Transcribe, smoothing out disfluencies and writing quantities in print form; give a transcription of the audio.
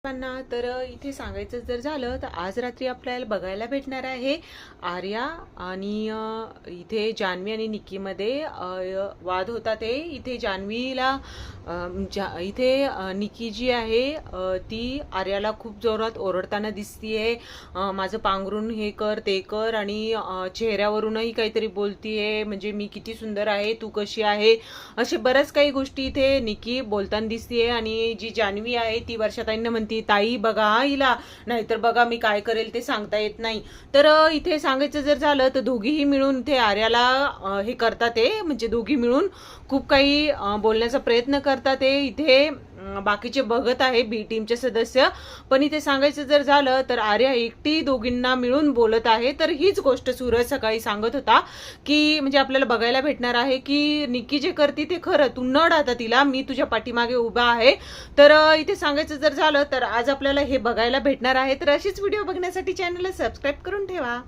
तर इथे सांगायचं जर झालं तर आज रात्री आपल्याला बघायला भेटणार आहे आर्या आणि इथे जान्हवी आणि निक्कीमध्ये वाद होता ते इथे जान्हवीला इथे निक्की जी आहे ती आर्याला खूप जोरात ओरडताना दिसतीये, माझं पांघरून हे कर ते कर आणि चेहऱ्यावरूनही काहीतरी बोलतीये, म्हणजे मी किती सुंदर आहे, तू कशी आहे, असे बऱ्याच काही गोष्टी इथे निक्की बोलताना दिसतीये. आणि जी जान्हवी आहे ती वर्षाताईंना म्हणती, ताई बघा हा हिला, नाहीतर बघा मी काय करेल ते सांगता येत नाही. तर इथे सांगायचं जर झालं तर दोघीही मिळून इथे आर्याला हे करतात, ते म्हणजे दोघी मिळून खूप काही बोलण्याचा प्रयत्न करतात. ते इथे बाकीचे बघत आहे बी टीमचे सदस्य, पण इथे सांगायचं जर झालं तर आर्या एकटी दोघींना मिळून बोलत आहे. तर हीच गोष्ट सूरज सकाळी सांगत होता की म्हणजे आपल्याला बघायला भेटणार आहे की निक्की जे करते ते खरं, तू नड आता तिला, मी तुझ्या पाठीमागे उभा आहे. तर इथे सांगायचं जर झालं तर आज आपल्याला हे बघायला भेटणार आहे. तर अशीच व्हिडिओ बघण्यासाठी चॅनलला सबस्क्राईब करून ठेवा.